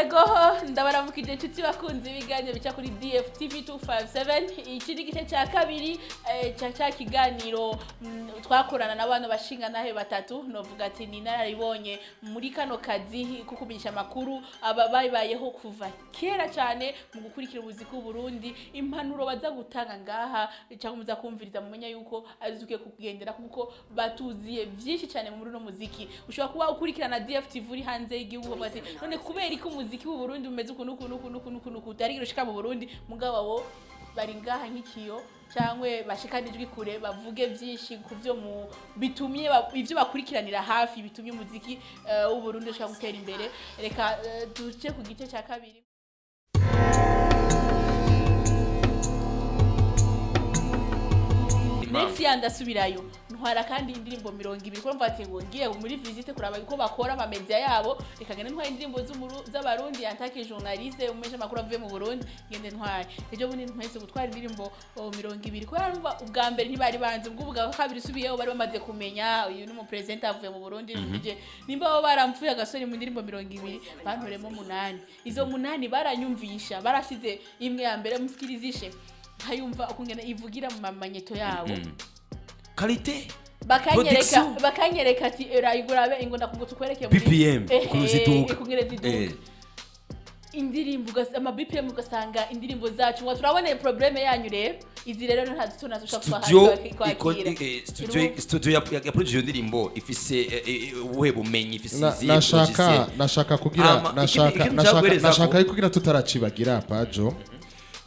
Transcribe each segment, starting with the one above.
Ego ndabaramukije inshuti bakunze ibiganiro bica kuri DFTV 257 iki ni gice cya kabiri cya kiganiro twakorana n'abantu bashinga nahe batatu novuga ati ni nararibonye muri kano kazi kukubinisha makuru ababayeho kuva kera cyane mu gukurikira ubuziki bw'u Burundi impanuro baza gutanga ngaha cyangwa muza kumviriza mumenya yuko azuke kugendera kuko batuziye byinshi cyane muri no muziki ushobora kuba ukurikirana DFTV uri hanze y'igihugu bati none kubera ko umuziki w'u Burundi umeze ukuntu utari gushika mu Burundi mugabo abo bari ngaha nk'ikiyo cyangwa bashikanijwe kure bavuge byinshi kuvyo mu bitumye ivyo bakurikiranira hafi bitumye umuziki w'u Burundi ushaka gutera imbere reka duce ku gice cya kabiri. Next yandasubirayo ntwara kandi indirimbo 200 ko mvate ngo ngiye muri visite kuraba uko bakora amamedia yabo rekagene ntwara indirimbo z'abarundi yantake journaliste umesha makuru avuye mu Burundi ngende ntwara ejo bundi ntwese gutwara indirimbo 200 ko yarumva ubwa mbere ntibari banze ubwo ubwa kabiri subiyeho bari bamaze kumenya uyu ni mu president avuye mu Burundi nje nimba bo baramfuye agasore mu ndirimbo 200 bantoremo 8 izo 8 baranyumvisha barashize imwe ya mbere muskirizishe hayumva ukungena ivugira mu mamanyeto yabo qualité bakanyereka ati erayigurabe ingonda kungo tukwereke muri BPM kuziduka indirimbo ama BPM ugasanga indirimbo zacu ngo turabone probleme yanyu rero izi rero ntazitona zushaka studio ya production indirimbo ifise ubuhe bumenyi ifise nashaka kugira tutaracibagira pajo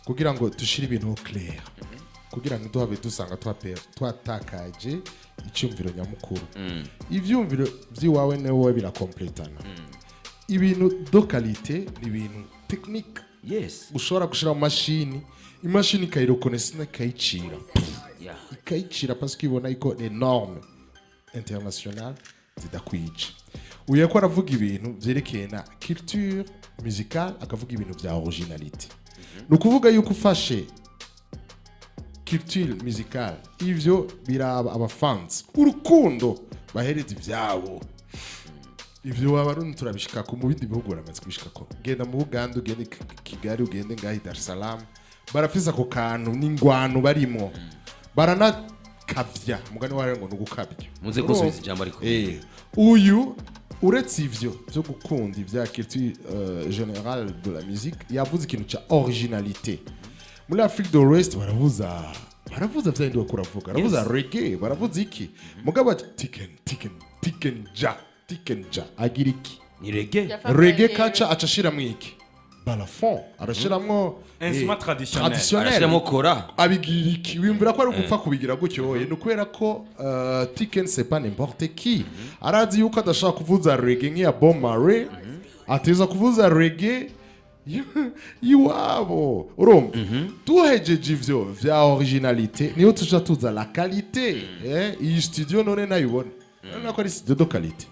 kugira ngo dushire ibintu clair kugira ngo duhabe dusanga twatakaje icyumviro nyamukuru ivyumviro vyiwawe newe birakompletana ibintu do qualité ni ibintu technique yes ushobora gushira mu imashini kayirokonesa kayicira ikayicira parce que ibona iko les normes internationales zidakwica uye ko aravuga ibintu vyerekeye na culture musicale akavuga ibintu vya originalité nukuvuga yuko ufashe culture musicale ivyo biraba abafans urukundo bahereza ivyabo ivyo abarundi turabishika ku mu bindi bihugu baramaze kubishika ko genda mu Uganda ugende Kigali ugende ngahi Dar es Salaam barafisa ko kantu n'ingwano barimo baranakavya mugani ware ngo nugukabya muze gusubiza ijambo ariko uyu uretse ivyo byo gukunda ivya culture générale de la musique yavuze ikintu cha originalité muri Afrique de l'Ouest baravuza vyandi bakuravuga baravuza reggae baravuza iki mugabo tikenja agira iki ni reggae kacha acashira mwiki balafon arashiramwo instrument traditionnel arashiramwo kora abigira iki wimvira ko ari gupfa kubigira gutyo no kwera ko Tiken c'est pas n'importe qui arazi yuko adashaka kuvuza reggae nk'iya Bob Marley ateza kuvuza reggae iwabo urumva tuhejeje ivyo vya originalité niyo tuja tuza la qualité iyi studio none nayibona nako ari studio de qualité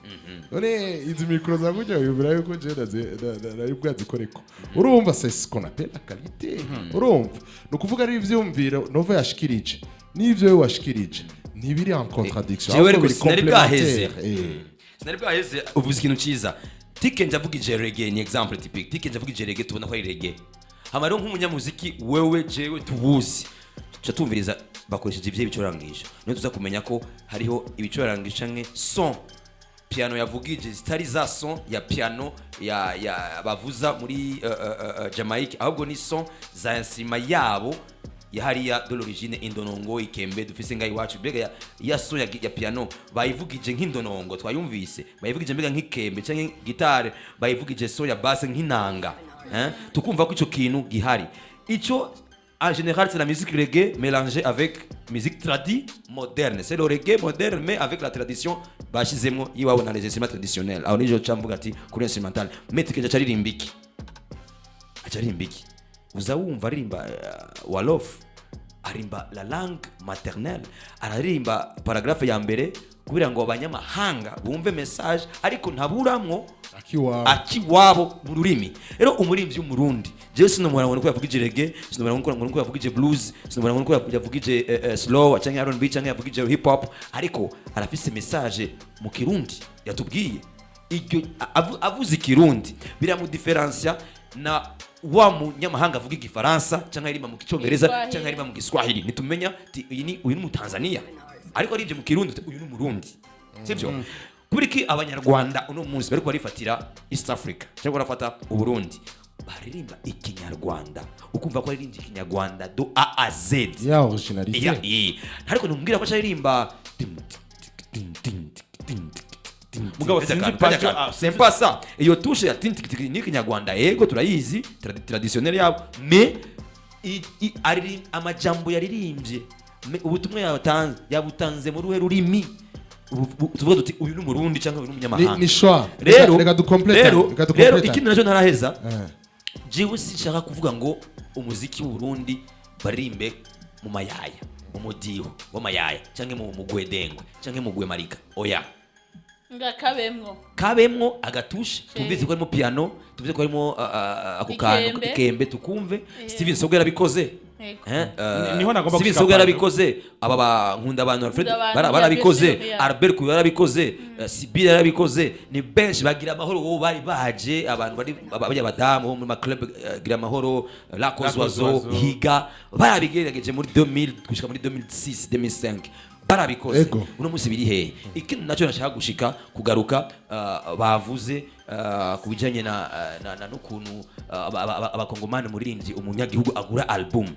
none izi micro za gutyo yubira yuko je nari bwazikoreko urumva c'est ce qu'on appelle la qualité urumva no kuvuga ari ivyumviro nova yashikirije n'ivyo washikirije ntibiri en contradiction jewe sinari bwaheze uvuze ikintu ciza Tiken javugije reggae ni example typique Tiken javugije reggae tubona ko ari reggae hama rero nk'umunyamuziki wewe jewe tubuzi tumviriza bakoresheje ivyo bicorangisha niyo tuza kumenya ko hariho ibicorangisha nke son piano yavugije zitari za son ya piano ya bavuza muri Jamaica ahubwo ni son za instrument yabo yahariya de l'origine indonongo ikembe dufise ngayi wacu bega ya son ya piano bayivugije nk'indonongo twayumvise bayivugije mbega nk'ikembe canke gitare bayivugije son ya basse nk'inanga tukumva ko ico kintu gihari ico en général c'est la musique reggae mélangée avec musique moderne c'est le reggae moderne mais avec la tradition bashizemo yiwabo na les instruments traditionnels aho nijo camvuga ati kuri instrumental mais tikeje acaririmba uza wumva aririmba Wolof arimba la langue maternelle ararimba paragraphe ya mbere kubira ngo abanyamahanga bumve message ariko ntaburamwo akiwabo mu rurimi rero umurimbyi w'umurundi je sinomubona ngo yavugije reggae sinomubona ngo yavugije blues sinomubona ngo yavugije slow canke R&B canke yavugije hip hop ariko arafise message mu kirundi yatubwiye iryo avuze ikirundi biramudiferencia na wa munyamahanga avuga igifaransa cyangwa aririmba mu cyongereza cyangwa aririmba mu giswahili nitumenya uyu ni mu Tanzania ariko arije mu kirundi uyu ni umurundi sibyo kuriki abanyarwanda uno munsi bari barifatira East Africa cyangwa barafata uburundi baririmba ikinyarwanda ukumva ko aririmba ikinyarwanda do A a Z ya originalité ariko numbwira ko aririmba mugabo c'est pas ça iyo touche ya tintikitiki ni kinyarwanda yego turayizi traditionnel yabo mais ari amajambo yaririmbye ubutumwa yabutanze mu ruhe rurimi tuvuga tuti uyu ni umurundi cyangwa uyu ni umunyamahanga ni shwa reka dukompleta rero ikindi nacyo ntaraheza jewe sinshaka kuvuga ngo umuziki w'Uburundi barimbe mu mayaya mu mudiho w'amayaya cyangwa mu mugwedengwe cyangwa mu gwemarika oya kabemwo agatushe tumvise ko arimo piano tumvise ko arimo ako kantu kembe tukumve Steven Sogo yarabikoze niho nagomba Steven Sogo yarabikoze aba bankunda abantu Alfred barabikoze Albert Kuyo yarabikoze Sibira yarabikoze ni benshi bagira amahoro bo bari baje abantu bari abadamu bo mu club gira amahoro La Kozwazo Higa barabigerageje muri 2000 gushika muri 2006 2005 barabikoze uno munsi biri hehe ikintu nacyo nashaka gushika kugaruka bavuze kubijanye na n'ukuntu abakongomani muririmbyi umunyagihugu agura album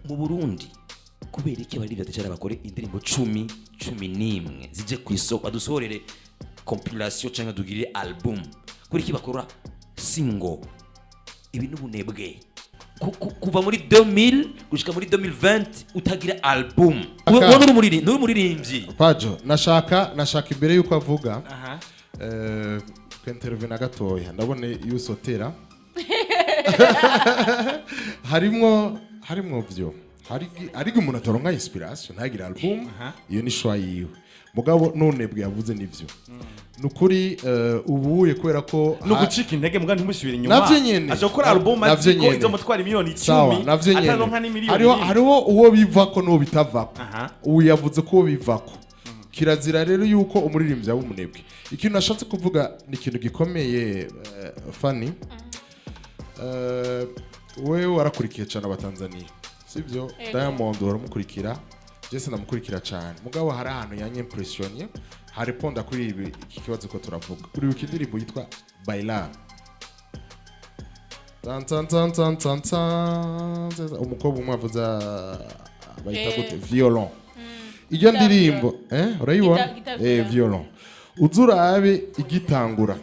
mu Burundi kubera iki bari byatecara bakore indirimbo 11 zije ku isoko badusorere compilation cyangwa dugire album kuri iki bakora single ibi n'ubunebwe kuva muri 2000 gushika muri 2020 utagira album nuri muririmbyi Pajo nashaka imbere yuko avuga intervene gatoya ndabone yusotera harimo byo hari umuntu atoronka inspiration ntagira album iyo ni shwa yiwe mugabo none bwe yavuze nivyo nukuri ubuye kwera ko no gucika intege muga ntimusubire inyuma ashokora album aziko izo mutwara miliyoni 10 ataronka ni miliyoni hariho uwo bivako no bitavako ubu yavuze ko bivako kirazira rero yuko umuririmbyi abo umunebwe ikintu nashatse kuvuga ni ikintu gikomeye Fanny wewe warakurikiye cyane abatanzania sibyo Diamond waramukurikira Jesse namukurikira cyane mugabo hari ahantu yanyimpressionye hariponda kuri iki kibazo ko turavuga kuri ukindirimbo yitwa Bailar umukobwa umwavuza bayita gute violon iyo ndirimbo urayibona violon uzurabe igitangura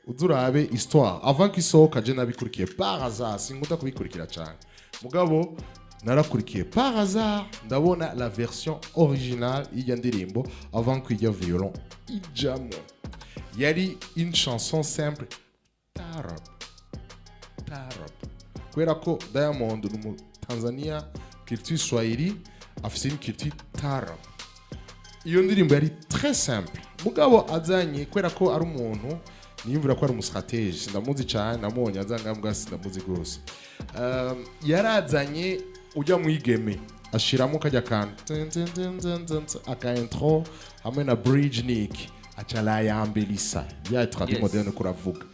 uzurabe histoire avant qu'il sorte je nabikurikiye par hasard singuta kubikurikira cyane mugabo narakurikiye par hasard ndabona la version originale y'ijya ndirimbo avant qu'il y ait violon ijamo yari une chanson simple tarab kubera ko Diamond ni mu Tanzania culture Swahili afise une culture tarab iyo ndirimbo yari très simple mugabo azanye kubera ko ari umuntu niyumvira ko ari umustrategie ndamuzi cyane namubonye azanga mbwa sindamuzi gose yarazanye ujya mwigeme ashiramo kajya kan aka intro hamwe na bridge nick achala yambelisa ya tradi moderne kuravuga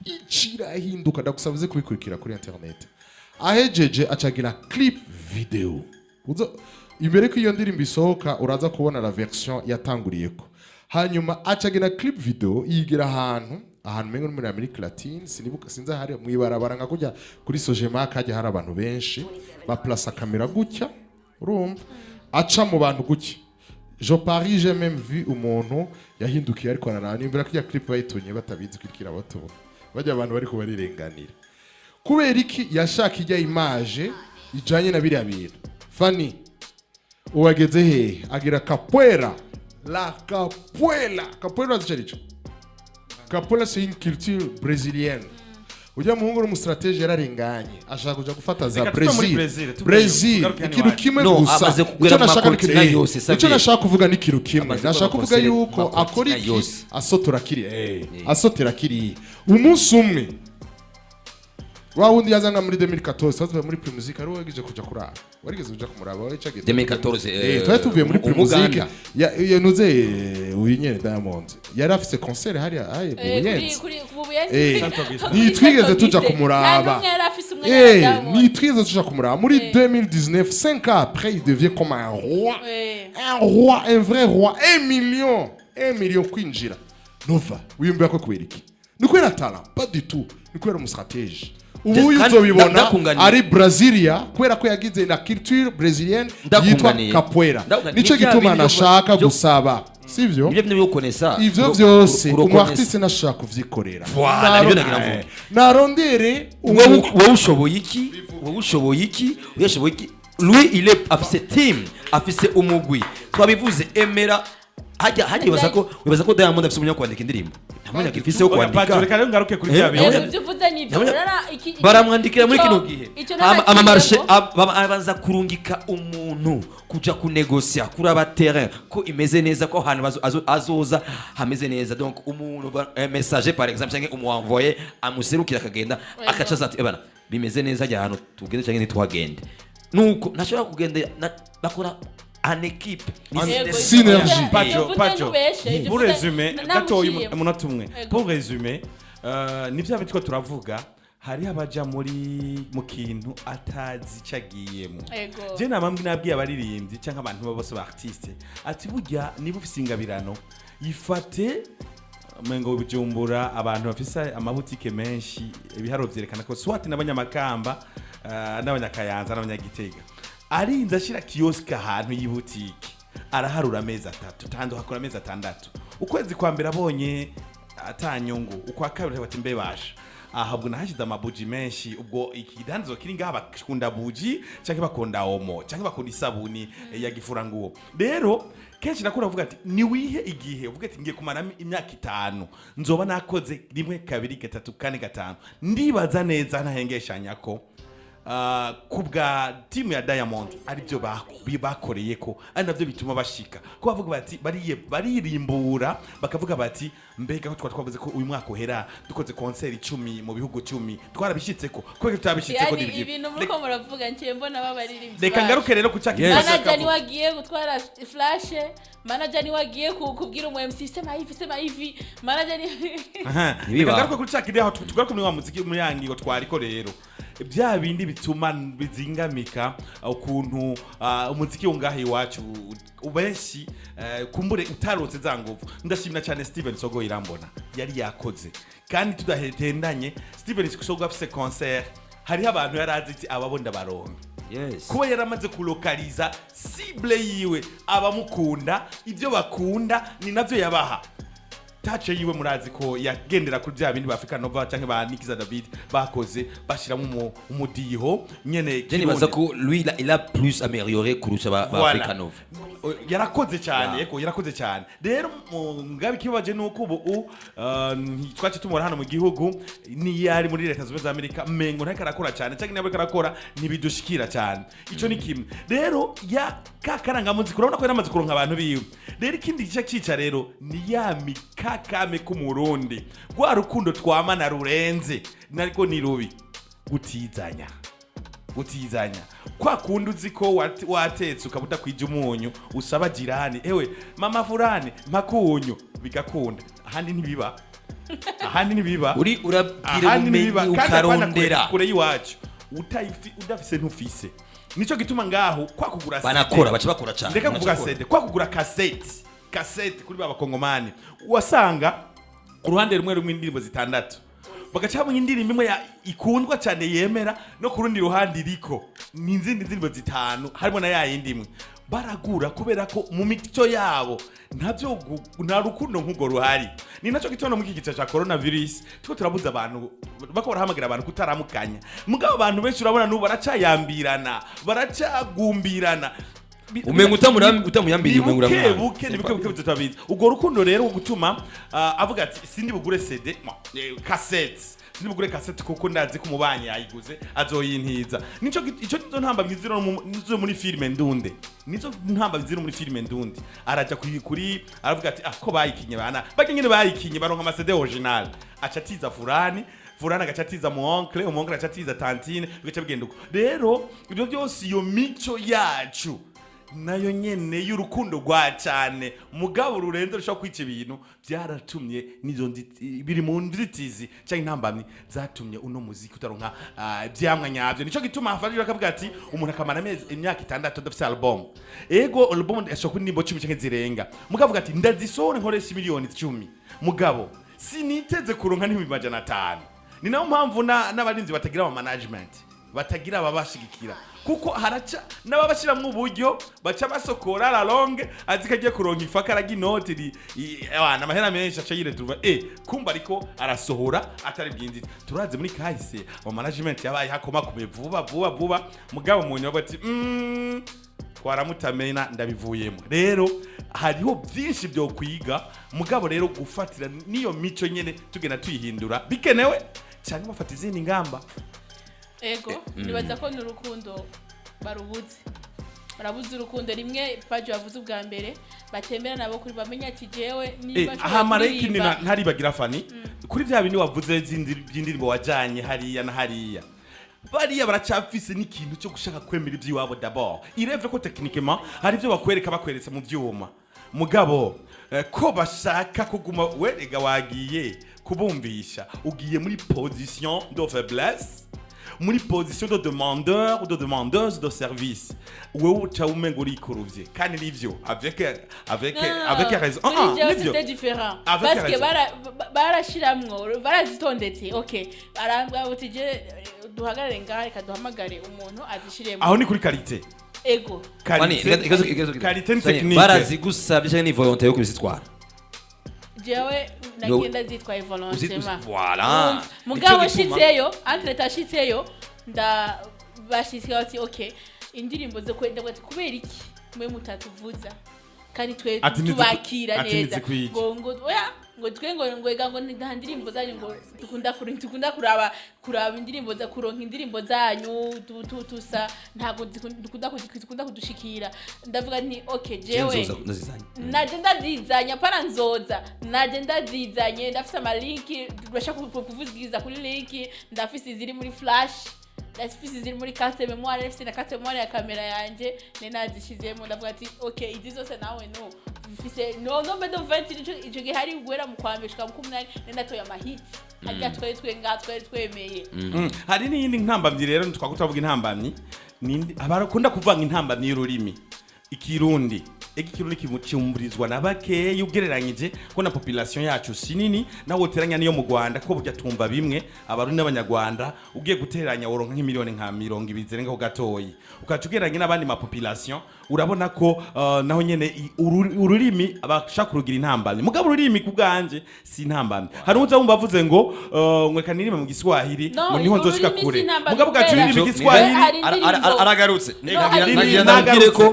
icira hinduka ndagusabize kubikurikira kuri internet ahejeje acagira clip video imbere ko iyo ndirimbo isohoka uraza kubona la version yatanguriyeko hanyuma acagira clip video yigira ahantu mengo muri America Latine sinibuka sinza hari mwibarabara nka kujya kuri Sojema kajya hari abantu benshi ba place kamera gutya urumva aca mu bantu gutya je Paris j'ai même vu umuntu yahindukiye ariko imbere kujya clip bayitonye batabizi kwikira bato bajya abantu bari ko barirenganira kubera iki yashaka ijya image ijanye na biriya bintu Fanny uwageze he agira capoeira zicarico capoeira c'est une culture brésilienne ujya muhungu n'umustrategie yararenganye ashaka kuja gufata za Brazil ikintu kimwe gusa icyo nashaka kuvuga ni ikintu kimwe nashaka kuvuga yuko akora iki asotera kiri umunsi umwe wa wundi yazanga muri 2014 twavuye muri Primusic ari wagije kuja kuraba warigeze kuja kumuraba wawe cageze 2014 twari tuvuye muri Primusic yanuze uyinyene Diamond yari afise concert hari Buyenzi kuri Buyenzi ni twigeze tuja kumuraba ni twigeze tuja kumuraba muri 2019 5 ans après il devient comme un roi un vrai roi 1 million kwinjira nova wiyumva ko kwiriki ni kwera talent pas du tout ni kwera umusstratege ubu uzobibona ari Brazilia kwera ko yagize na culture brésilienne yitwa capoeira nico gituma nashaka gusaba sivyo ivyo byose umu artiste nashaka kuvyikorera narondere wowe ushoboye iki lui il est afise team afise umugwi twabivuze emera hajya wibaza ko Diamond afise umunya kwandika indirimbo ntamenya gifise yo kwandika reka rero ngaruke kuri bya bintu baramwandikira muri kino gihe ama marché abanza kurungika umuntu kuja kunegosia kuri aba terrain ko imeze neza ko ahantu azoza hameze neza donc umuntu un message par exemple cyangwa umuenvoyer amuserukira akagenda akacaza ati ebana bimeze neza ajya ahantu tugende cyangwa ntitwagende nuko nashobora kugenda bakora en équipe synergie pacho pour résumer gatoyi umunota umwe pour résumer ni bya bitwa turavuga hari abaja mu kintu atazi cagiyemo je namambwe nabwiye abaririmbyi cyangwa abantu bose ba artiste ati burya niba ufise ingabirano yifate mengo Bujumbura abantu bafise amabutike menshi ibiharo vyerekana ko swati n'abanyamakamba n'abanyakayanza n'abanyagitega arinza ashira kioske ahantu y'ibutike araharura amezi 3 tando hakora amezi 6 ukwezi kwa mbere abonye atanyungu ukwa kabiri bati mbe basha ahabwo nahashize amabuji menshi ubwo ikidanzo kiri ngaha bakunda buji cyangwa bakunda omo cyangwa bakunda isabuni ya gifuranguwo rero kenshi nakora avuga ati ni wihe igihe uvuga ati ngiye kumara imyaka 5 nzoba nakoze rimwe kabiri gatatu kane gatanu ndibaza neza ntahengeshanya ko kubwa team ya Diamond ari byo bakoreye ko ari navyo bituma bashika ko bavuga bati baririmbura bakavuga bati mbega ko twavuze ko uyu mwaka uhera dukoze concert 10 mu bihugu 10 twarabishitse ko tutabishitse ko nibyo ibintu muko muravuga nce mbona babaririmbyi reka ngaruke rero ku cyaki manager ni wagiye gutwara flash manager ni wagiye kubwira umu MC sema hivi manager ni reka ngaruke ku cyaki rero tugaruke muri wa muziki muri yangigo twariko rero bya bindi bituma bizingamika ukuntu umuziki wongahe iwacu ubenshi kumbure utarotse zanguvu ndashimira cyane Steven Sogo irambona yari yakoze kandi tudahetendanye Steven Sogo afise concert hari abantu yaraziti ababonda baronka kuba yaramaze kulokaliza cible yiwe abamukunda ibyo bakunda ni navyo yabaha tache yiwe murazi ko yagendera kuri bya bindi ba Africa Nova cyangwa ba Nikiza David bakoze bashiramo umudiho nyene Jenny baza ko lui il a plus amélioré kurusha ba Africa Nova yarakoze cyane yego yarakoze cyane rero ngabi kibaje nuko ubu twace tumora hano mu gihugu ni yari muri leta z'Ubumwe za Amerika mengo ntaka arakora cyane cyangwa nabo karakora nibidushikira cyane ico ni kimwe rero ya kakaranga muziki urabona ko yaramaze kuronka abantu biwe rero ikindi gice cica rero ni ya mikakame ku Murundi gwa rukundo twamana rurenze nariko ni rubi gutizanya kwa kundi uzi ko watetse ukabuta kwija umunyu usaba jirani ewe mama fulani makunyu bigakunda ahandi ntibiba uri urabwira umenyi ukarondera kure yiwacu udafise ntufise nico gituma ngaho kwa kugura banakora baca bakora cyane ndeka kuvuga CD kwa kugura cassette kuri baba kongomani wasanga ku ruhande rumwe indirimbo zitandatu bagacha mu indirimbo imwe ikundwa cyane yemera no ku rundi ruhande iriko ni izindi ndirimbo zitanu harimo na ya yindi imwe baragura kubera ko mu mico yabo ntavyo nta rukundo nk'ugo ruhari ni naco gitono mu kigice cya coronavirus tuko turabuza abantu bakora hamagira abantu kutaramukanya mugabo abantu benshi urabona n'ubu baracayambirana baracagumbirana umenga utamuyambiriye umenga buke tutabizi ugo rukundo rero gutuma avuga ati sindi bugure CD cassette sindi bugure cassette kuko ndazi ko mubanye yayiguze azoyintiza nico ico nizo ntamba biziro muri filme ndunde nizo ntamba biziro muri filme ndunde araja kuri aravuga ati ko bayikinye bana bakinyene bayikinye baronka ama CD original aca tiza furani furana agacatiza mu oncle umoncle agacatiza tantine bigaca bigenda uko rero ibyo byose iyo mico yacu nayo nyene y'urukundo rwa cyane mugabo rurenze rushaka kwica ibintu byaratumye nizo biri mu nzitizi cyangwa intambamye zatumye uno muziki utaronka byamwa nyabyo nico gituma hafashije akavuga ati umuntu akamara imyaka 6 adafite album ego album ashaka kunimbo 10 cyangwa zirenga mugavuga ati ndazisore nkoresha miliyoni 10 mugabo siniteze kuronka n'ibimajana 5 ni nayo mpamvu n'abarinzi batagira ama management batagira ababashigikira kuko haraca n'ababashiramwe uburyo baca basokora la longue azikagiye kuronka ifaka raginoti abana amahera menshi aca yiretuva kumba ariko arasohora atari bwinzi turaze muri kahise wa management yabaye hakoma kume vuba mugabo umuntu bati twaramutamena ndabivuyemo rero hariho byinshi byo kwiga mugabo rero gufatira niyo mico nyene tugenda tuyihindura bikenewe cyane bafata izindi ngamba ego nibaza ko n'urukundo barabuze urukundo rimwe paje bavuze ubwa mbere batembera nabo kuri bamenya ati jewe niba amareki ntari bagira fani kuri bya bindi wavuze by'indirimbo wajanye hariya na hariya bariya baracafise n'ikintu cyo gushaka kwemera iby'iwabo d'abord ireve ko techniquement hari byo bakweretse mu byuma mugabo ko bashaka kuguma werega wagiye kubumvisha ugiye muri position de faiblesse muri position de demandeur ou de demandeuse de service wewe ucaumengo rikoruvye kandi nivyo avec raison c'était différent parce que barashiramwo barazitondetse okay barambwa utije duhagarare ngahe kaduhamagare umuntu azishiremo aho ni kuri qualité ego qualité technique barazigusabye cyane ni volonté yo kubisitwara jewe nagenda zitwaye volontairement voilà mugabo shitseyo entre shitseyo nda bashitse ati okay indirimbo zo kwenda bati kubera iki mwe mutatuvuza kandi twe tubakira neza ngo twe ngo nda ndirimbo zanyu ngo dukunda kuraba indirimbo za kuronka indirimbo zanyu tusa ntago dukunda kudushikira ndavuga nti okay jewe naje ndazizanya para nzoza naje ndazizanye ndafise ama link turashaka kuvugiza kuri link ndafise iziri muri flash ndafise iziri muri carte memoire ndafise na carte memoire ya kamera yanje nenazishizemo ndavuga ati okay izi zose nawe no bifise no mbedo 20 ico gihari gwera mu kwambishwa mu 18 nenatoya amahit ajya twari twemeye hari n'iyindi ntambamyi rero twakutavuga intambamyi nindi abarakunda kuvanga intambamyi y'ururimi ikirundi ikirundi kimucumburizwa na bakeyi ugereranyije ko na population yacu sinini nawo uteranya niyo mu Rwanda ko burya tumva bimwe abarundi n'abanyarwanda ugiye guteranya woronka nk'imiliyoni nka 20 zirenga gatoyi ukacugeranya n'abandi ma population urabona ko naho nyene ururimi abashaka kurugira intambamyi mugabo ururimi kubganje si intambamyi hari uza wumva avuze ngo mweka nirime mu Giswahili ngo niho nzoshika kure mugabo gacurira mu Giswahili aragarutse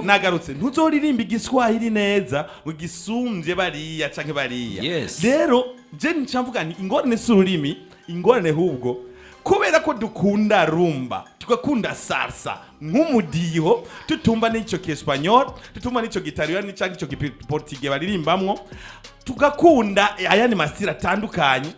nagarutse ntuzoririmba Igiswahili neza ugisumvye bariya canke bariya rero je ncamvuga nti ingorane s'ururimi ingorane hubwo kubera ko dukunda rumba tukakunda salsa nk'umudiho tutumba n'ico kiespanyol tutumba n'ico gitaliyani canke ico giportugais baririmbamwo tugakunda ayandi masira atandukanye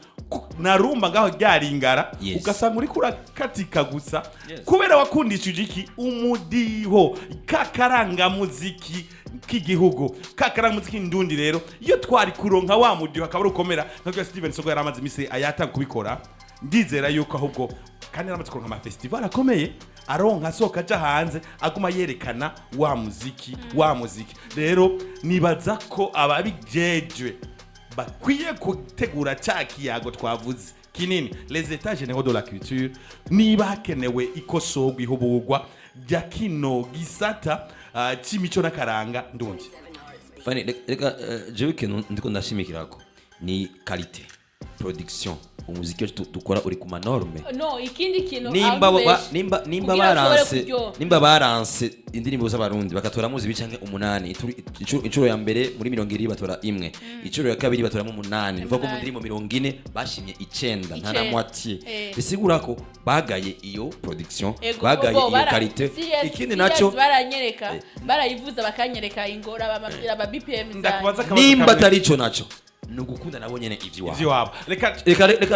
na rumba ngaho ryaringara ugasanga uri kurakatika gusa kubera wakundishije iki umudiho kakaranga muziki k'igihugu kakaranga muziki ndundi rero iyo twari kuronka wa mudiho akaba rukomera nka Steven Sogo yaramaze imise ayata kubikora ndizera yuko ahubwo kandi yaramaze kuronka ama festival akomeye aronka soka aja hanze aguma yerekana wa muziki rero nibaza ko ababijejwe bakwiye gutegura cyakiyago twavuze kinini les états généraux de la culture niba hakenewe ikosorwa ihubugwa rya kino gisata c'imico n'akaranga ndumva fane reka jewe kintu ndiko ndashimikirako ni qualité production umuziki dukora uri ku manorme no ikindi kintu nimba baranse indirimbo z'abarundi bakatora muzi bicanke 8 incuro ya mbere muri 20 batora imwe incuro ya kabiri batoramo 8 bivuga ko mu ndirimbo 40 bashimye 9 nta na moitié bisigura ko bagaye iyo production bagaye iyo qualité ikindi naco baranyereka barayivuza bakanyereka ingora aba BPM nimba atari ico naco ni ugukunda nabo nyene ivy'iwabo ivy'iwabo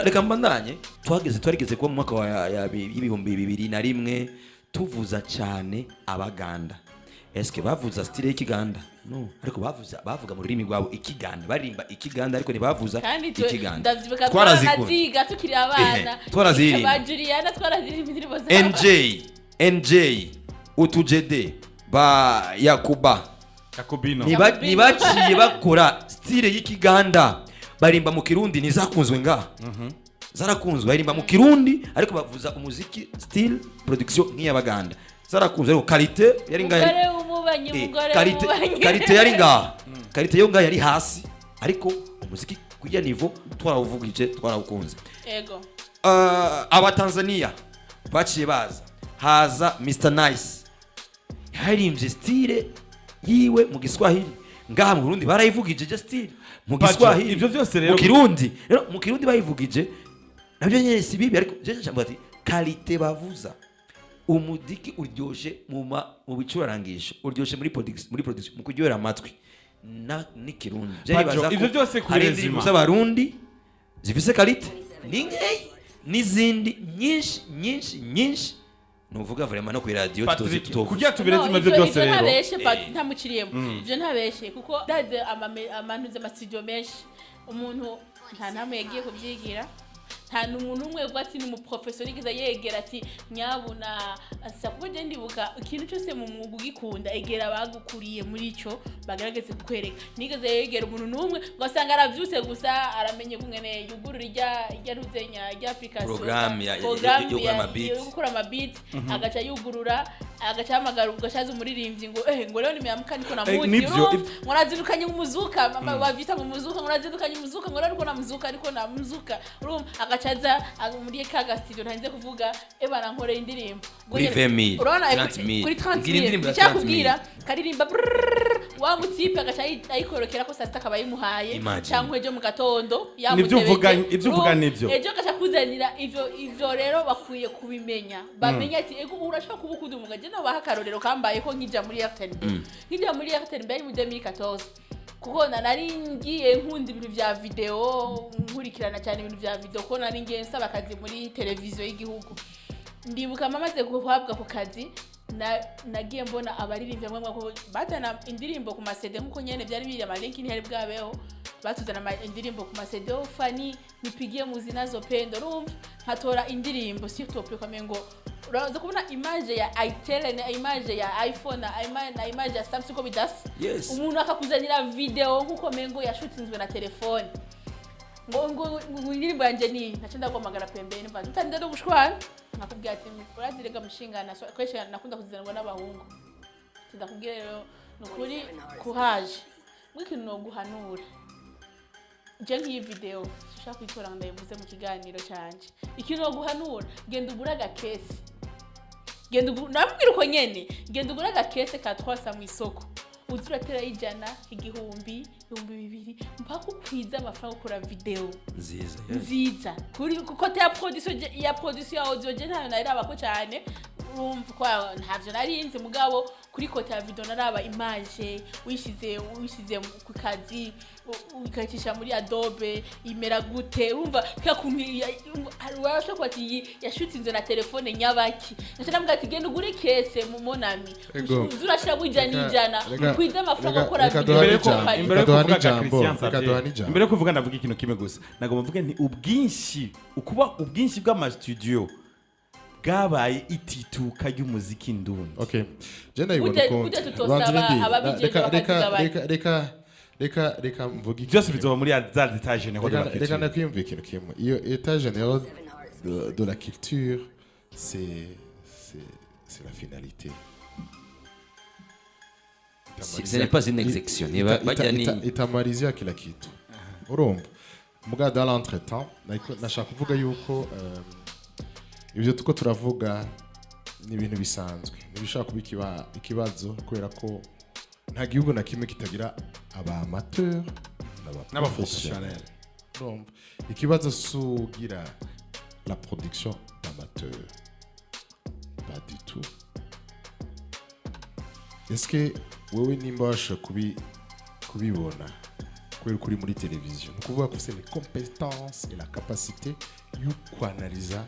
reka mbandanye twarigeze kuba mu mwaka wa y'ibihumbi 2001 tuvuza cyane abaganda eske bavuza style y'ikiganda no ariko bavuga mu rurimi rwabo ikiganda barimba ikiganda ariko ntibavuza ikiganda twaraziga tukiri abana twarazirimba ba Juliana twarazirimba indirimbo za NJ utujede ba Yakubino nibaciye bakora style y'ikiganda barimba mu kirundi nizakunzwe zarakunzwe barimba mu kirundi ariko bavuza umuziki style production nk'iyabaganda zarakunzwe ariko qualité yari qualité yari qualité yo yari hasi ariko umuziki kujya niveau twarawuvugije twarawukunze yego Abatanzania baciye haza Mr Nice yarimvye style yiwe mu Giswahili ngaha mu Burundi barayivugije style mu Giswahili ivyo byose rero mu Kirundi bayivugije nabyo nyene si bibi ariko je njambo ati qualité bavuza umudiki uryoshe mu bicurarangisho uryoshe muri production mu kuryohera amatwi ni Kirundi ivyo byose kurezima z'abarundi zifise qualité n'izindi nyinshi nuvuga vraiment no ku radio tutovuga kugira tubirezima ivyo byose rero ntabeshe ntamuciriyemo ivyo ntabeshe kuko daze amantuze amastudio menshi umuntu nta namwe yagiye kubyigira nta n'umuntu umwe ati ni umuprofesori giza yegera ati nyabuna asa kuba ndibuka ikintu cyose mu mwuga ugikunda egera bagukuriye muri ico bagaragaze kukwereka nigeze yegera umuntu numwe ngasanga aravyuse gusa aramenye kungene yugurura ijya ruzenya ijya application program ya gukora amabit agaca yugurura agaca hamagara ugashaza umuririmbyi ngo ngo rero nimyamuka niko namuzi ngorazindukanye umuzuka mama bavita mu muzuka ngorazindukanye umuzuka ngo rero uko namuzuka ariko namuzuka agacaza muri kaga studio ntanze kuvuga ebana nkore indirimbo kuri 20,000 urabona kuri 30,000 cyakubwira karirimba wa mutipe agaca ayikorokera ko sasta kabayimuhaye cyangwa ejo mu gatondo ivyo uvuga nivyo ejo gacha kuzanira ivyo rero bakwiye kubimenya bamenya ati ego urashaka kubukuda umugaje no bahakarorero kambaye ko nkija muri RTNB mu 2014 kuko nari ngiye nkunda ibintu vya video nkurikirana cyane ibintu vya video ko nari ngiye nsaba akazi muri televiziyo y'igihugu ndibuka mamaze guhabwa ku kazi nagiye mbona abaririmbyi bamwe ko batana indirimbo ku masede nkuko nyene byari biri amalinki ntihari bwabeho batuzana indirimbo ku masede Fani nipigie muzina zo pendo rumva nkatora indirimbo si tope kamengo uraza kubona image ya iTele na image ya iPhone na image ya Samsung ko bidasi umuntu akakuzanira video nkuko mengo yashutinzwe na telefone ngo indirimbo yanje ni nacenda kwamagara pembeni mva ntandero no gushwana nakubwira ati urazirega mushingana kwesha nakunda kuzanirwa n'abahungu ndakubwira rero nukuri kuhaje mwikintu no guhanura je ngiyi video ushaka kwitora ndayivuze mu kiganiro cyanje ikintu no guhanura genda uguraga kesi nabwira uko nyene genda uguraga kese ka 300 mu isoko uzuratera ijana igihumbi 2,000 mpaka ukwiza amafaranga ukora video nziza kuri kuko ya production audio je ntayo naraba ko cyane urumva kwa ntavyo narinze mugabo kuri kote ya video naraba image wishize ku kazi ukacisha muri Adobe imera gute urumva kwa kuntu warasha kwati yashutinze na telefone nyabaki ndashaka ati genda ugure kese mu Monami uzurashira bujana kwiza amafaranga ukora video imbere yo kuvuga ndavuga ikintu kimwe gusa nagomba mvuge nti ubwinshi bw'ama studio bwabaye itituka y'umuziki ndundi je ndayibona ko reka mvuga byose bizoba muri za états généraux reka nakwiyumva ikintu kimwe iyo état généraux de la culture c'est la finalité. Ce n'est pas une exécution. Itamalizia kila kitu. Urumva muga dans l'entretemps nashaka kuvuga yuko ibyo tuko turavuga ni ibintu bisanzwe nibishaka kuba ikibazo kubera ko nta gihugu na kimwe kitagira aba amateur n'abaprofessionnel. Urumva ikibazo sugira la production amateur pas du tout. Est-ce que wewe nimbasha kubibona kubera kuri muri televiziyo ni ukuvuga ko c'est les compétences et la capacité yo kwanaliza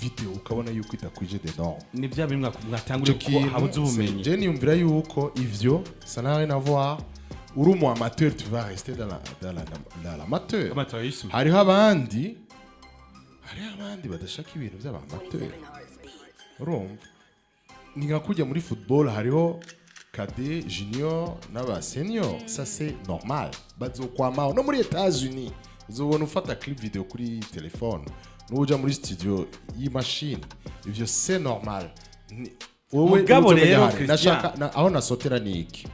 video ukabona yuko itakwije des normes ni bya bimwe mwatanguriye ko habuze ubumenyi je niyumvira yuko ivyo ça n'a rien à voir uri umu amateur tu vas rester dans l'amateur amateurisme hariho abandi badashaka ibintu by'abamateur urumva ni nka kujya muri football hariho cadet junior n'aba senior ça c'est normal bazokwamaho no muri États-Unis uzobona ufata clip video kuri telefone n'uja muri studio y'imashini ivyo c'est normal wowe mugabo rero Christian aho nasotera ni iki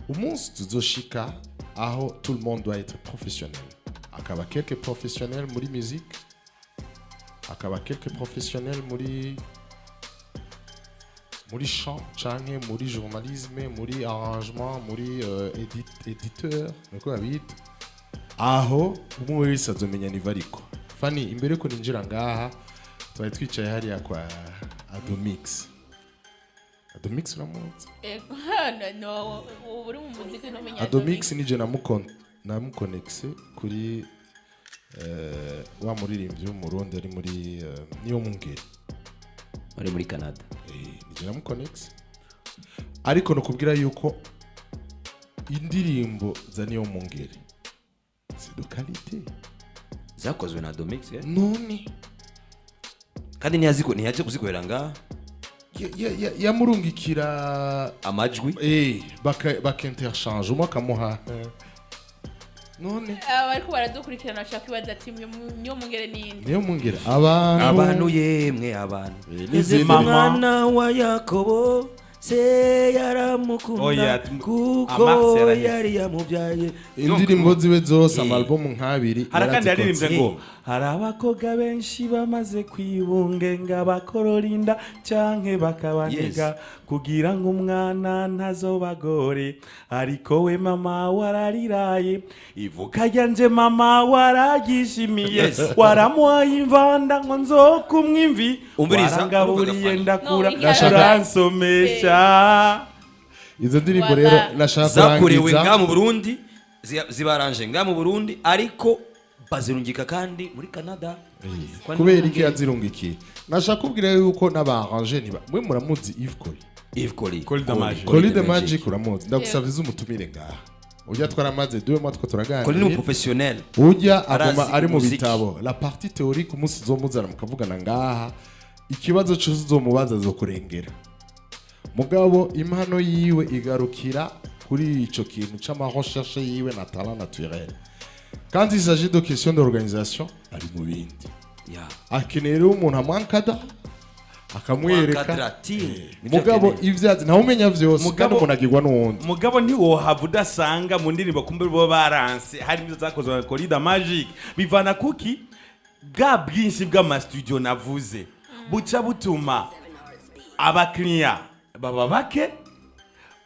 umunsi tuzoshika aho tout le monde doit être professionnel akaba quelques professionnels muri musique akaba quelques professionnels muri chant canke muri journalisme muri arrangement muri éditeur niko babita aho umwe wese azomenya niva ariko Fanny imbere ko ninjira ngaha twari twicaye hariya kwa Adomix uramuzi no uri mu muziki no menya Adomix nije namukonexe kuri wa muririmbyi w'umurundi ari muri niyo mungeri ari muri Canada nije namukonexe ariko no kubwira yuko indirimbo za niyo mungeri c'est de qualité zakozwe na Domix none kandi ntiyaje kuzikorera ngaha yamurungikira amajwi bakinterchange umwe akamuha none ariko baradukurikirana bashaka kwibaza ati niyo mungere ninde niyo mungere abantu yemwe abantu mwana wa Yakobo se yaramukunda kuko yari yamubyaye indirimbo ziwe zose amalbum nk'abiri harakandi yaririmbye ngo hari abakoga benshi bamaze kwibungenga bakororinda canke bakabaniga kugira ngo umwana ntazobagore ariko we mama warariraye ivuka ryanje mama waragishimiye waramuhaye imvanda ngo nzokumwimvi warangaburiye ndakura uransomesha izo ndirimbo rero nashaka zakorewe nga mu Burundi zibaranje nga mu Burundi ariko bazirungika kandi muri Canada kubera iki yazirungikiye nashaka kubwira yuko n'abaranje niba mwe muramuzi Yves Coli de Magic uramuzi ndagusaviza umutumire ngaha ujya twaramaze 2 mois turaganira Coli ni professionnel ujya agoma ari mu bitabo la partie théorique umunsi uzomuzana mukavugana ngaha ikibazo cyose uzomubaza zo kurengera mugabo impano yiwe igarukira kuri ico kintu c'ama recherche yiwe na talent naturel. Quand il s'agit de questions d'organisation, ari mu bindi. Akenera umuntu amwankada akamwereka mugabo ivyazi nta umenya vyose kandi umuntu agirwa n'uwundi. Mugabo ntiwohava udasanga mu ndirimbo kumbe bo baranse hari ibyo zakozwe na Coli de Magic bivana kuki bwa bwinshi bw'ama studio navuze buca butuma abakiriya baba bake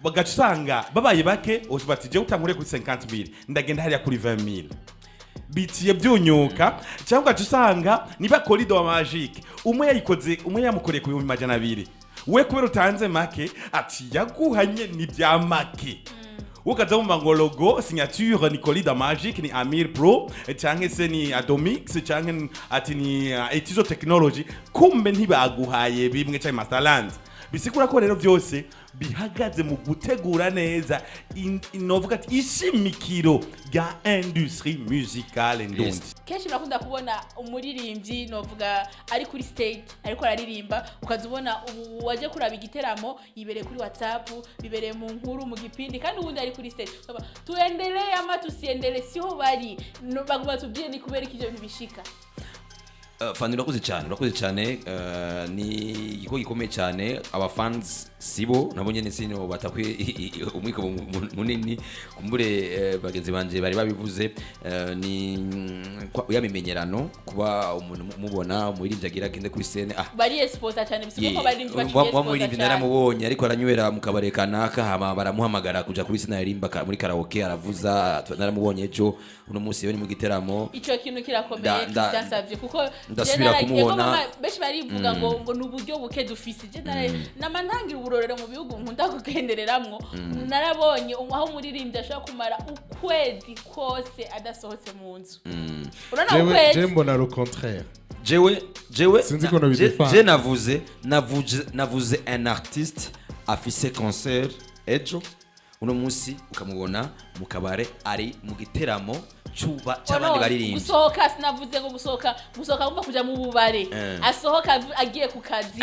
bagacusanga babaye bake bati je utangure kuri 50,000 ndagenda hariya kuri 20,000 bitiye byunyuka cyangwa gacusanga niba Coli de Magic umwe yayikoze umwe yamukoreye ku 200,000 we kubera utanze make ati yaguhanye ni bya make ukaza mu ngo logo signature ni Coli de Magic ni Amir Pro cyangwa se ni Adomix cyangwa ati ni Etizo Technology kumbe ntibaguhaye bimwe cyangwa Masterland bisikura ko rero byose bihagaze mu gutegura neza inovuga ati ishimikiro ga industrie musicale ndundi. Kenshi nakunda kubona umuririmbyi novuga ari kuri stage ariko araririmba ukazubona waje kuraba igiteramo ibereye kuri WhatsApp bibereye mu nkuru mu gipindi kandi ubundi ari kuri stage tuendelee ama tusiendelee siho bari baguma tubye ni kubera ikije bishika. Fani urakoze cyane ni igiko gikomeye cyane aba fans sibo nabonye nesino batakwe umwiko munini kumbure bagenzi banje bari babivuze ni yamimenyerano kuba umuntu mubona umuririmbyi agira agende kuri scene bari exposer cyane bisiko baririmbyi bakiye umuririmbyi naramubonye ariko aranywerera mu kabare kanaka hama baramuhamagara kuja kuri scene yarimba muri karaoke aravuza naramubonye ejo uno munsi yo ni mu giteramo ico kintu kirakomeye cyasavye kuko ndasubira kumubona benshi barivuga ngo nuburyo buke dufise namantangira uburorero mu bihugu nkunda kugendereramwo narabonye aho umuririmbyi ashobora kumara ukwezi kose adasohotse mu nzu urabona ukwezi je mbona le contraire jewe sinzi ko nabidefend navuze un artiste afise concert ejo uno munsi ukamubona mu kabare ari mu giteramo cuba cy'abandi baririmbyi gusohoka sinavuze ngo gusohoka kumva kuja mu bubare asohoka agiye ku kazi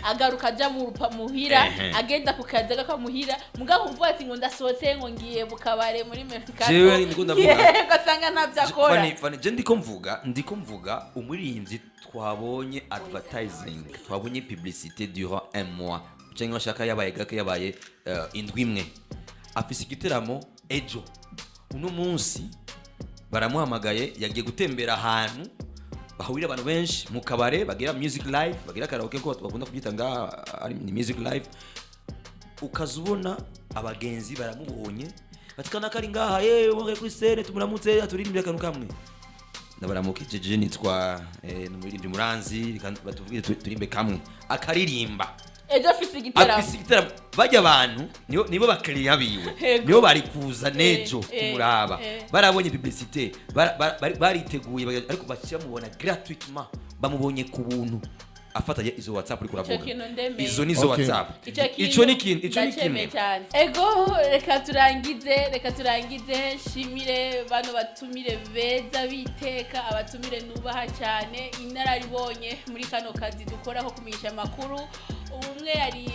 agaruka aja mu muhira agenda ku kazi agaka muhira mugabo umva ati ngo ndasohotse ngo ngiye mu kabare muri Mexico jewe ndiko ndavuga gasanga ntavyakora fani je ndiko mvuga umuririmbyi twabonye advertising twabonye publicité durant un mois cyangwa shaka yabaye gake yabaye indwi imwe afise igiteramo ejo uno munsi baramuhamagaye yagiye gutembera ahantu bahurira abantu benshi mu kabare bagira music live bagira karaoke ko bakunda kubyita ari music live ukazubona abagenzi baramubonye batikana kari ngaha yewe kuri scene tumuramutse aturirimbira kantu kamwe ndabaramukije je nitwa n'umuririmbyi Muranzi batuvugire turimbe kamwe akaririmba ejo afise igiteramo bajya abantu nibo bakiriya biwe nibo bari kuza nejo kumuraba barabonye publicité bariteguye ariko bacamubona gratuitement bamubonye ku buntu afataye izo WhatsApp uri kuravuga izo nizo WhatsApp ico ni kimwe ego reka turangize shimire bano batumire beza biteka abatumire nubaha cyane inararibonye muri kano kazi dukora ko kumisha makuru umwe yari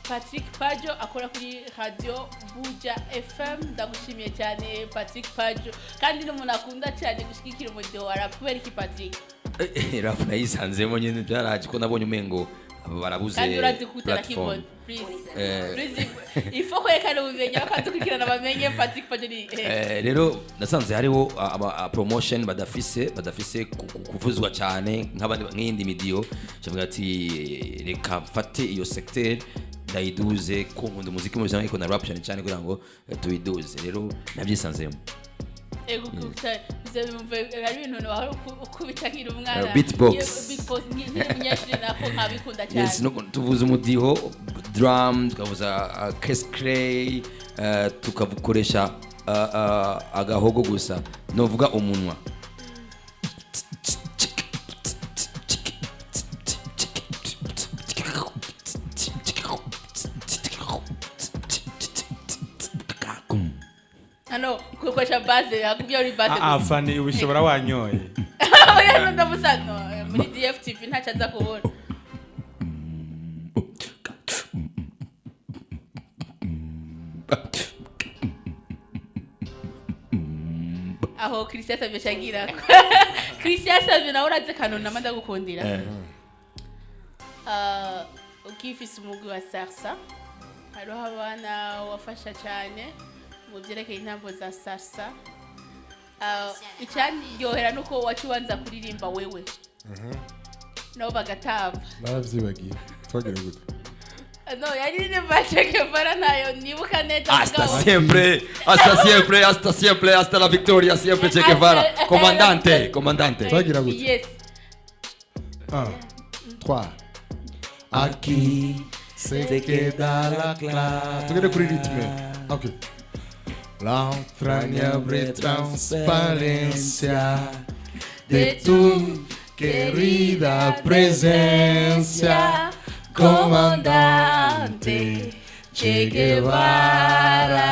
Patrick Pajo akora kuri radio Buja FM ndagushimiye cyane Patrick Pajo kandi n'umuntu akunda cyane gushikira umudeo wa rap kubera iki Patrick rap nayisanzemo nyine byaraje ko nabonye umengo barabuze platform please ifo ko yekana ubimenya bakadukirana bamenye Patrick Pajo ni rero nasanze hariho promotion badafise kuvuzwa cyane nk'abandi nk'indi midio cyangwa ati reka mfate iyo secteur ndayiduze ko nkunda umuziki muri cyane ko na rap cyane kugira ngo tuyiduze rero nabyisanzemo ego kuta bizemve ari ibintu no kubitakira umwana beatbox nyinshi nako nkabikunda cyane yes no tuvuza umudiho drum tukavuza clay tukavukoresha agahogo gusa novuga umunwa ano kukwesha base akubya uri base fani ubishobora wanyoye oya ndabusano muri DFTV ntacaza kubona aho Christian Savio shagira Christian Savio na uraze kanona manda gukundira ukifise umugwi wa Sarsa hariho abana wafasha cyane mu byerekeye intambo za Sarsa icyani yohera nuko waciwanza kuririmba wewe no bagatamba baravyibagiye twagire gute no yari ni bacheke para nayo nibuka neza hasta siempre hasta la victoria siempre Che Guevara comandante twagira gute yes 1 3 aquí se queda la clave tugende kuri ritme okay la entrañable transparencia de tu querida presencia, comandante Che Guevara.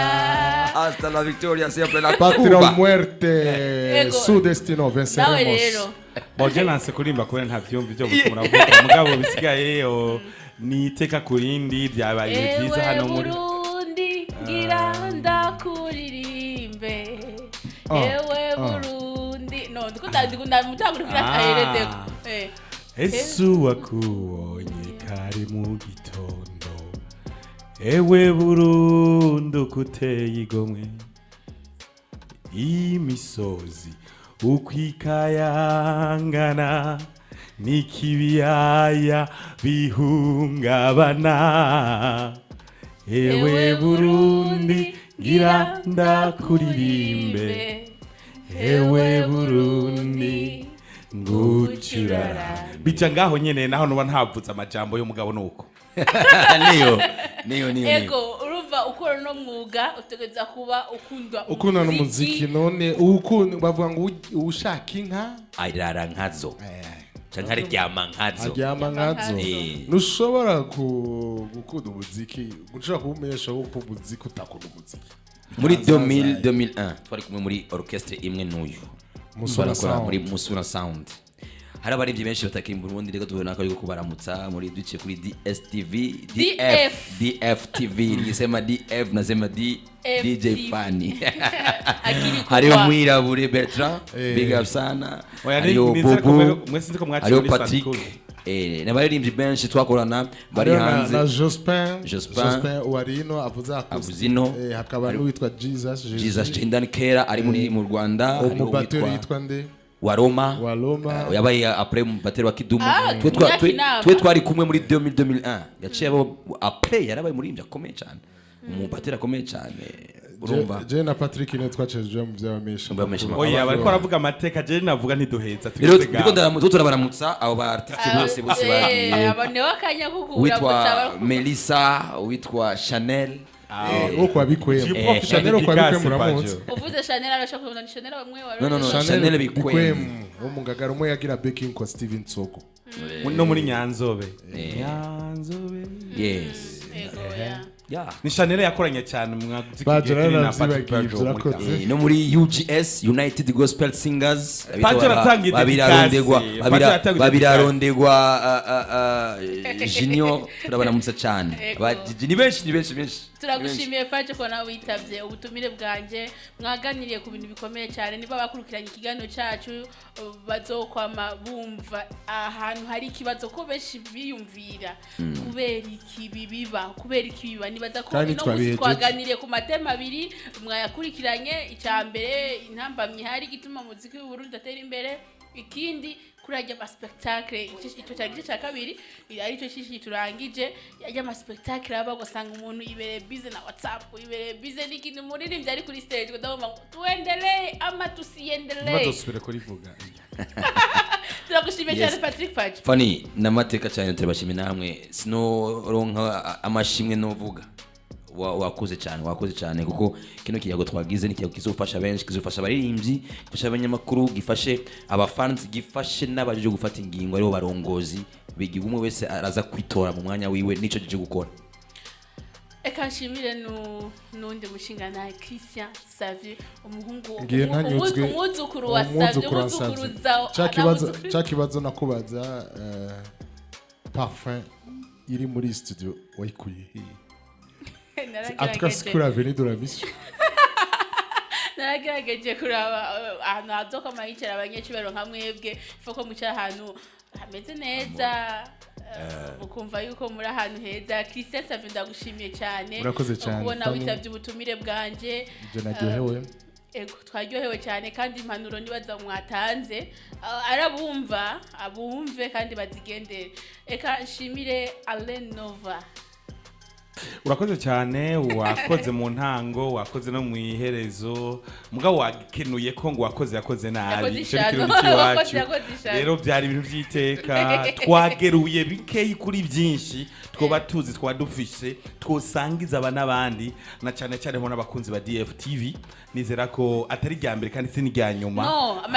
Hasta la victoria siempre la patria o muerte, su destino venceremos. Boje nanse kurimba kubera nta vyumva byo muravuga mugabo bisigaye ni iteka kurindi byabaye byiza hano muri Burundi giranda kuririmbe ewe Burundi no ndikunda mutangurira kahereze Yesu wakuonye kari mu gitondo ewe Burundi kuteye igomwe imisozi ukwikayangana nikibiyaya bihungabana ewe Burundi giranda kuririmbe ewe Burundi ngucurara bija ngaho nyene naho nuba ntavuze amajambo y'umugabo nuko niyo ego urumva ukora no mwuga utegeza kuba ukunda n'umuziki none ukunda bavuga ngo ushaka inka ayirara nkazo canke aryama nkazo nushobora gukunda umuziki ushobora kubumesha uko umuziki utakunda umuziki muri 2001 twari kumwe muri orchestre imwe n'uyu muri Musura Sound hari abarivyi benshi batakimba urundi rego tubona ko yuko baramutsa muri duce kuri DF nisema DF nasema DJ Fanny hari umwirabure Bertrand big up sana hari Bobo hari Patrick n'abaririmbyi benshi twakorana bari hanze na Jospin warino avuzino hakaba n'uwitwa Jesus Jindan Kera ari mu Rwanda umubateri yitwa nde Waroma yabaye après umubateri wa Kidumu twe twari kumwe muri 2001 yaciye abo après yarabaye murimbyi akomeye cyane umubateri akomeye cyane urumva je na Patrick ne twaceje mu byabamesha oya bariko aravuga amateka je navuga ntiduheza biko turabaramutsa abo ba artiste bose bagiye abanewa kanya kugura witwa Melissa witwa Chanel uko abikwemo Chanel uko abikwemo muramuzi uvuze Chanel arashaka kubona Chanel bamwe no Chanel bikwemo umugagara umwe yagira baking kwa Steven Soko no muri Nyanzobe yes ni Chanel yakoranye cyane na no muri UGS United Gospel Singers babirarondegwa Junior turabaramutsa cyane ni benshi turagushimiye Paje ko nawe witavye ubutumire bwanje mwaganiriye ku bintu bikomeye cyane niba bakurikiranye ikiganiro cyacu bazokwama bumva ahantu hari ikibazo ko benshi biyumvira kubera ikibiba nibaza ko no twaganiriye ku matema abiri mwayakurikiranye icyambere intambamye hari gituma muziki w'u Burundi atera imbere ikindi kurajya ama spectacle icyo cyari cya kabiri ari cyo shishi turangije yajya ama spectacle aba gusanga umuntu ibere busy na WhatsApp ibere busy n'ikintu muririmbye ari kuri stage ndabona tuendelee ama tusiendelee badosubira kuri vuga turagushimiye cyane Patrick Paje Fanny namateka cyane turabashimye namwe sino ronka amashimwe novuga wakoze cyane kuko kino kiyago twagize n'ikiyago kizofasha benshi kizofasha abaririmbyi gifasha abanyamakuru gifashe abafans gifashe n'abaje gufata ingingo aribo barongozi bigiye umwe wese araza kwitora mu mwanya wiwe nico gije gukora eka nshimire nundi mushinga na Christian Savio umuhungu umwuzukuru wa Savio umuzukuruza cyakibazo nakubaza parfum iri muri studio wayikuye Atuka sikura veni de la mission. Naragerageje kuraba ahantu hazoka mayicara abanyeshuri nka mwebwe foko mucara ahantu hameze neza ukumva yuko muri ahantu heza Christian Savio ndagushimiye cyane kubona witavye ubutumire bwanje je naryohewe ego twaryohewe cyane kandi impanuro nibaza mwatanze arabumva abumve kandi bazigendere eka nshimire Alain Nova urakoze cyane wakoze mu ntango wakoze no mu iherezo mugabo wakenuye ko ngo yakoze nabi cyo kirori cyacu rero byari ibintu by'iteka twageruye bikeyi kuri byinshi twoba tuzi twadufise twosangiza n'abandi na cyane ho n'abakunzi ba DFTV nizera ko atari rya mbere kandi se ni rya nyuma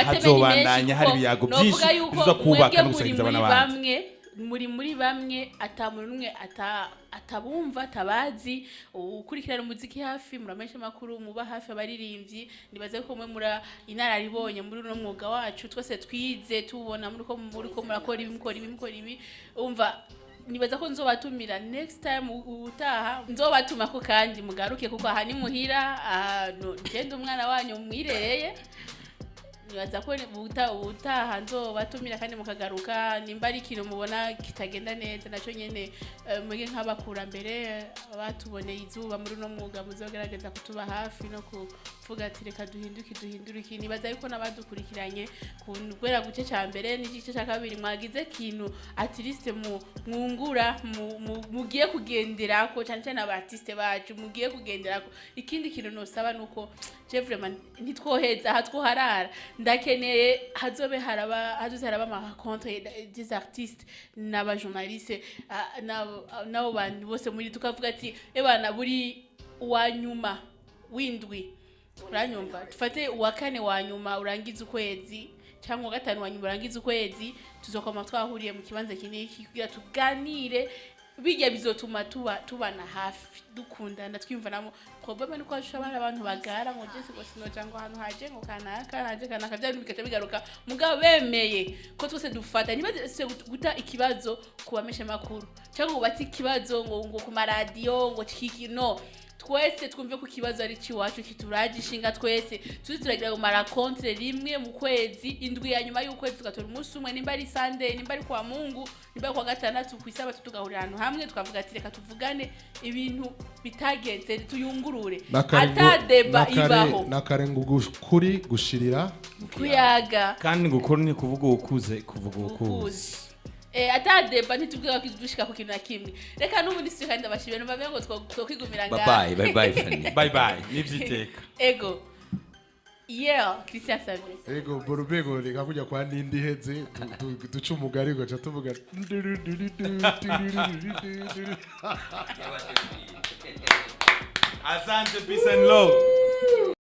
hazobandanya hari ibiyago byinshi bizo kubaka no gusangiza n'abandi muri bamwe atamuntu atabumva tabazi ukurikirana umuziki hafi muramesha makuru muba hafi abaririmbyi nibaze ko mwe mura inararibonye muri no mwuga wacu twese twize tubona muri ko murakora ibi umva nibaza ko nzobatumira next time utaha nzobatuma ko kandi mugaruke kuko aha ni muhira ngende umwana wanyu mwirereye nibaza ko utaha nzobatumira kandi mukagaruka nimba ari ikintu mubona kitagenda neza nacyo nyene mwege nk'abakurambere batuboneye izuba muri no mwuga muzogerageza kutuba hafi no kuvuga ati reka duhinduke nibaza yuko nabadukurikiranye kugwera guce cya mbere n'igice cya kabiri mwagize kintu at least mwungura mugiye kugendera ko cyane cyane abartiste bacu mugiye kugendera ko ikindi kintu nosaba nuko je vraiment ntitwoheza aha twoharara ndakeneye hazoze haraba ama rencontre des artistes n'aba journalistes n'abo bantu bose muri tukavuga ati ebana buri wanyuma windwi uranyumva tufate uwa kane wanyuma urangiza ukwezi cyangwa gatanu wanyuma urangiza ukwezi tuzokoma twahuriye mu kibanza kiniki kugira tuganire bijya bizotuma tubana hafi dukundana twimvanamo problème nuko ashobora abantu bagara ngo Jesse ngo sinoja ngo hano haje ngo kanaka byari bikaca bigaruka mugabo bemeye ko twese dufata niba guta ikibazo kubamesha makuru cyangwa ngo bati ikibazo ngo ku radio ngo kikino twese twumve ko kibazo ari ciwacu kituragishinga twese turagira mu racontre rimwe mu kwezi indwi ya nyuma y'ukwezi tugatora umunsi umwe nimba ari Sunday nimba ari kwa Mungu nimba ari kwa gatandatu kwisaba tugahurira ahantu hamwe twavuga ati reka tuvugane ibintu bitagenze tuyungurure atadeba ibaho nakarengu kuri gushirira kuyaga kandi ngukora ni kuvuga ukuze atadeba ntitubwira ko dushika ku kintu nakimwe reka n'ubundi siko kandi abashibeno bamenye ngo twokwigumira ngaho bye Fanny bye nivyiteka ego Christian Savio ego borubego reka kujya kwa nindi heze duca umugari gaca tuvuga Asante, peace and love.